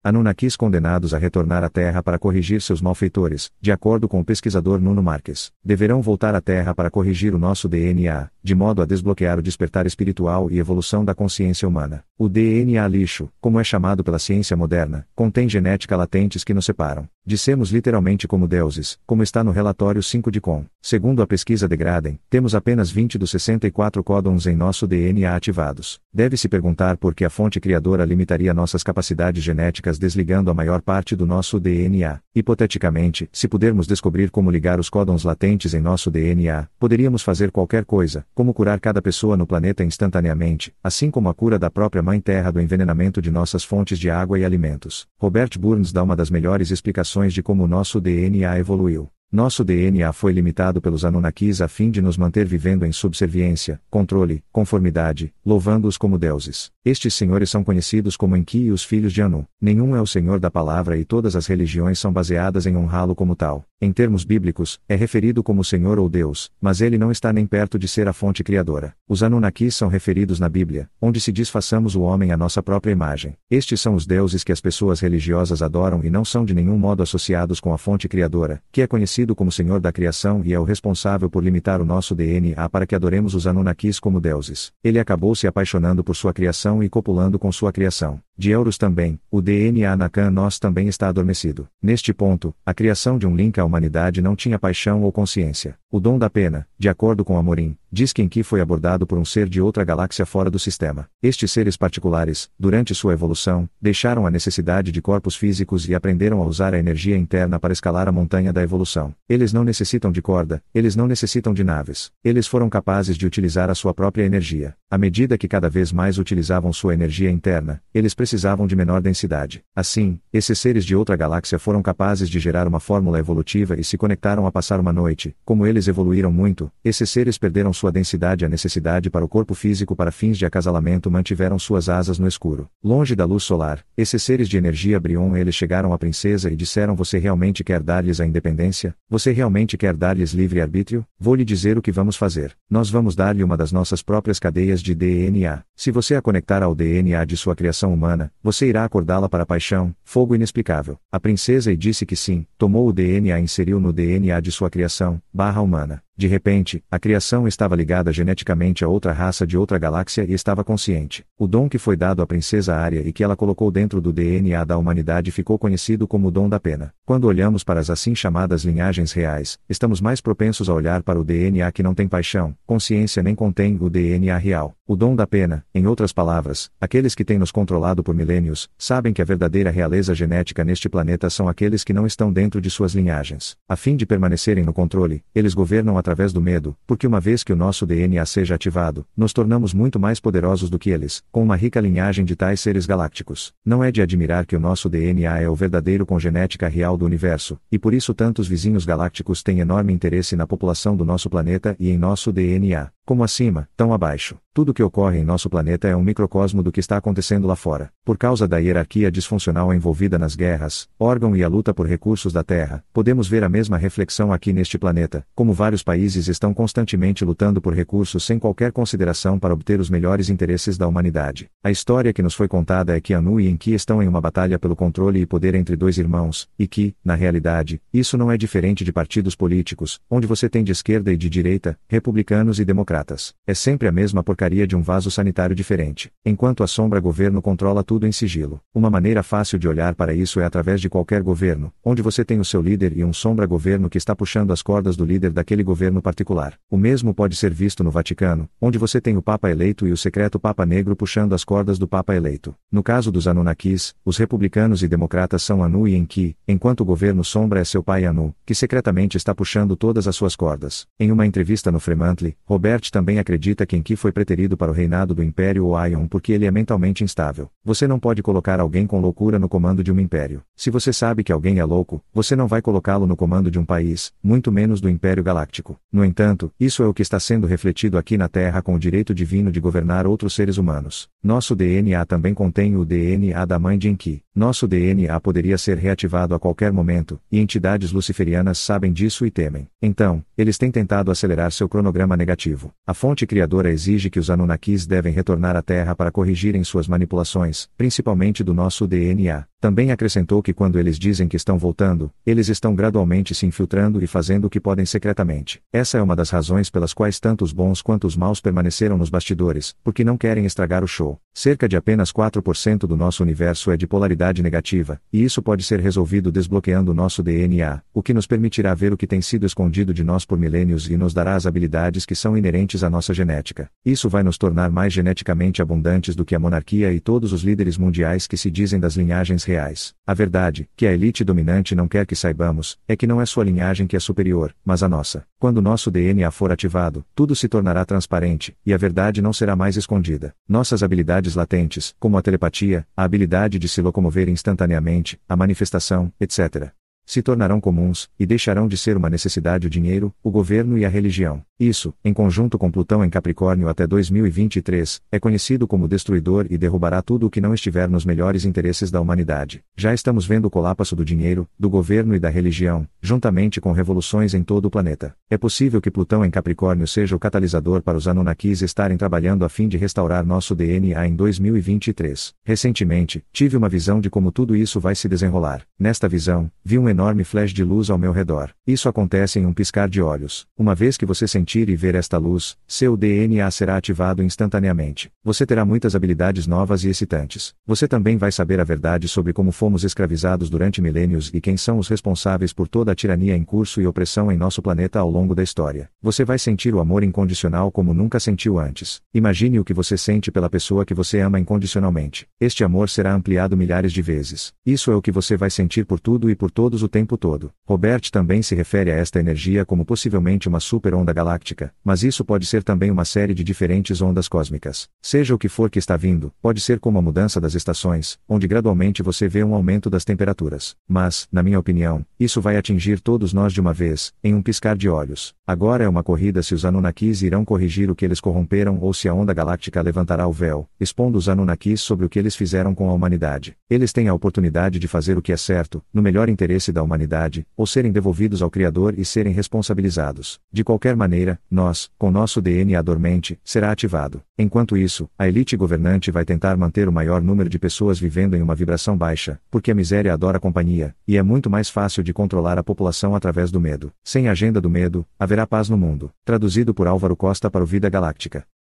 Anunnakis condenados a retornar à Terra para corrigir seus malfeitores, de acordo com o pesquisador Nuno Marques, deverão voltar à Terra para corrigir o nosso DNA, de modo a desbloquear o despertar espiritual e evolução da consciência humana. O DNA lixo, como é chamado pela ciência moderna, contém genética latentes que nos separam. Dissemos literalmente como deuses, como está no relatório 5 de Com. Segundo a pesquisa de Graden, temos apenas 20 dos 64 códons em nosso DNA ativados. Deve-se perguntar por que a fonte criadora limitaria nossas capacidades genéticas desligando a maior parte do nosso DNA. Hipoteticamente, se pudermos descobrir como ligar os códons latentes em nosso DNA, poderíamos fazer qualquer coisa, como curar cada pessoa no planeta instantaneamente, assim como a cura da própria Mãe Terra do envenenamento de nossas fontes de água e alimentos. Robert Burns dá uma das melhores explicações de como o nosso DNA evoluiu. Nosso DNA foi limitado pelos Anunnakis a fim de nos manter vivendo em subserviência, controle, conformidade, louvando-os como deuses. Estes senhores são conhecidos como Enki e os filhos de Anu. Nenhum é o Senhor da palavra e todas as religiões são baseadas em honrá-lo como tal. Em termos bíblicos, é referido como Senhor ou Deus, mas ele não está nem perto de ser a fonte criadora. Os Anunnakis são referidos na Bíblia, onde se diz façamos o homem à nossa própria imagem. Estes são os deuses que as pessoas religiosas adoram e não são de nenhum modo associados com a fonte criadora, que é conhecido como Senhor da criação e é o responsável por limitar o nosso DNA para que adoremos os Anunnakis como deuses. Ele acabou se apaixonando por sua criação e copulando com sua criação. De Euros também, o DNA Nakan nós também está adormecido. Neste ponto, a criação de um link à humanidade não tinha paixão ou consciência. O dom da pena, de acordo com Amorim, diz que Enki foi abordado por um ser de outra galáxia fora do sistema. Estes seres particulares, durante sua evolução, deixaram a necessidade de corpos físicos e aprenderam a usar a energia interna para escalar a montanha da evolução. Eles não necessitam de corda, eles não necessitam de naves. Eles foram capazes de utilizar a sua própria energia. À medida que cada vez mais utilizavam sua energia interna, eles precisavam de menor densidade. Assim, esses seres de outra galáxia foram capazes de gerar uma fórmula evolutiva e se conectaram a passar uma noite. Como eles evoluíram muito, esses seres perderam sua densidade e a necessidade para o corpo físico para fins de acasalamento mantiveram suas asas no escuro. Longe da luz solar, esses seres de energia Brion eles chegaram à princesa e disseram você realmente quer dar-lhes a independência? Você realmente quer dar-lhes livre-arbítrio? Vou lhe dizer o que vamos fazer. Nós vamos dar-lhe uma das nossas próprias cadeias de DNA. Se você a conectar ao DNA de sua criação humana, você irá acordá-la para a paixão, fogo inexplicável. A princesa e disse que sim, tomou o DNA e inseriu no DNA de sua criação, humana. De repente, a criação estava ligada geneticamente a outra raça de outra galáxia e estava consciente. O dom que foi dado à princesa Arya e que ela colocou dentro do DNA da humanidade ficou conhecido como o dom da pena. Quando olhamos para as assim chamadas linhagens reais, estamos mais propensos a olhar para o DNA que não tem paixão, consciência nem contém o DNA real. O dom da pena, em outras palavras, aqueles que têm nos controlado por milênios, sabem que a verdadeira realeza genética neste planeta são aqueles que não estão dentro de suas linhagens. A fim de permanecerem no controle, eles governam através do medo, porque uma vez que o nosso DNA seja ativado, nos tornamos muito mais poderosos do que eles, com uma rica linhagem de tais seres galácticos. Não é de admirar que o nosso DNA é o verdadeiro com genética real do universo, e por isso tantos vizinhos galácticos têm enorme interesse na população do nosso planeta e em nosso DNA. Como acima, tão abaixo. Tudo que ocorre em nosso planeta é um microcosmo do que está acontecendo lá fora. Por causa da hierarquia disfuncional envolvida nas guerras, órgão e a luta por recursos da Terra, podemos ver a mesma reflexão aqui neste planeta, como vários países estão constantemente lutando por recursos sem qualquer consideração para obter os melhores interesses da humanidade. A história que nos foi contada é que Anu e Enki estão em uma batalha pelo controle e poder entre dois irmãos, e que, na realidade, isso não é diferente de partidos políticos, onde você tem de esquerda e de direita, republicanos e democratas. É sempre a mesma porcaria de um vaso sanitário diferente. Enquanto a sombra governo controla tudo em sigilo. Uma maneira fácil de olhar para isso é através de qualquer governo, onde você tem o seu líder e um sombra governo que está puxando as cordas do líder daquele governo particular. O mesmo pode ser visto no Vaticano, onde você tem o Papa eleito e o secreto Papa Negro puxando as cordas do Papa eleito. No caso dos Anunnakis, os republicanos e democratas são Anu e Enki, enquanto o governo sombra é seu pai Anu, que secretamente está puxando todas as suas cordas. Em uma entrevista no Fremantle, Robert também acredita que Enki foi preterido para o reinado do Império ou Aion porque ele é mentalmente instável. Você não pode colocar alguém com loucura no comando de um império. Se você sabe que alguém é louco, você não vai colocá-lo no comando de um país, muito menos do Império Galáctico. genético. No entanto, isso é o que está sendo refletido aqui na Terra com o direito divino de governar outros seres humanos. Nosso DNA também contém o DNA da mãe de Enki. Nosso DNA poderia ser reativado a qualquer momento, e entidades luciferianas sabem disso e temem. Então, eles têm tentado acelerar seu cronograma negativo. A fonte criadora exige que os Anunnakis devem retornar à Terra para corrigirem suas manipulações, principalmente do nosso DNA. Também acrescentou que quando eles dizem que estão voltando, eles estão gradualmente se infiltrando e fazendo o que podem secretamente. Essa é uma das razões pelas quais tanto os bons quanto os maus permaneceram nos bastidores, porque não querem estragar o show. Cerca de apenas 4% do nosso universo é de polaridade negativa, e isso pode ser resolvido desbloqueando o nosso DNA, o que nos permitirá ver o que tem sido escondido de nós por milênios e nos dará as habilidades que são inerentes à nossa genética. Isso vai nos tornar mais geneticamente abundantes do que a monarquia e todos os líderes mundiais que se dizem das linhagens reais. A verdade, que a elite dominante não quer que saibamos, é que não é sua linhagem que é superior, mas a nossa. Quando nosso DNA for ativado, tudo se tornará transparente, e a verdade não será mais escondida. Nossas habilidades latentes, como a telepatia, a habilidade de se locomover instantaneamente, a manifestação, etc., se tornarão comuns, e deixarão de ser uma necessidade o dinheiro, o governo e a religião. Isso, em conjunto com Plutão em Capricórnio até 2023, é conhecido como destruidor e derrubará tudo o que não estiver nos melhores interesses da humanidade. Já estamos vendo o colapso do dinheiro, do governo e da religião, juntamente com revoluções em todo o planeta. É possível que Plutão em Capricórnio seja o catalisador para os Anunnakis estarem trabalhando a fim de restaurar nosso DNA em 2023. Recentemente, tive uma visão de como tudo isso vai se desenrolar. Nesta visão, vi um enorme flash de luz ao meu redor. Isso acontece em um piscar de olhos. Uma vez que você sentir e ver esta luz, seu DNA será ativado instantaneamente. Você terá muitas habilidades novas e excitantes. Você também vai saber a verdade sobre como fomos escravizados durante milênios e quem são os responsáveis por toda a tirania em curso e opressão em nosso planeta ao longo da história. Você vai sentir o amor incondicional como nunca sentiu antes. Imagine o que você sente pela pessoa que você ama incondicionalmente. Este amor será ampliado milhares de vezes. Isso é o que você vai sentir por tudo e por todos o tempo todo. Robert também se refere a esta energia como possivelmente uma super onda galáctica, mas isso pode ser também uma série de diferentes ondas cósmicas. Seja o que for que está vindo, pode ser como a mudança das estações, onde gradualmente você vê um aumento das temperaturas. Mas, na minha opinião, isso vai atingir todos nós de uma vez, em um piscar de olhos. Agora é uma corrida se os Anunnakis irão corrigir o que eles corromperam ou se a onda galáctica levantará o véu, expondo os Anunnakis sobre o que eles fizeram com a humanidade. Eles têm a oportunidade de fazer o que é certo, no melhor interesse da humanidade, ou serem devolvidos ao Criador e serem responsabilizados. De qualquer maneira, nós, com nosso DNA dormente, será ativado. Enquanto isso, a elite governante vai tentar manter o maior número de pessoas vivendo em uma vibração baixa, porque a miséria adora companhia, e é muito mais fácil de controlar a população através do medo. Sem a agenda do medo, haverá paz no mundo. Traduzido por Álvaro Costa para o Vida Galáctica.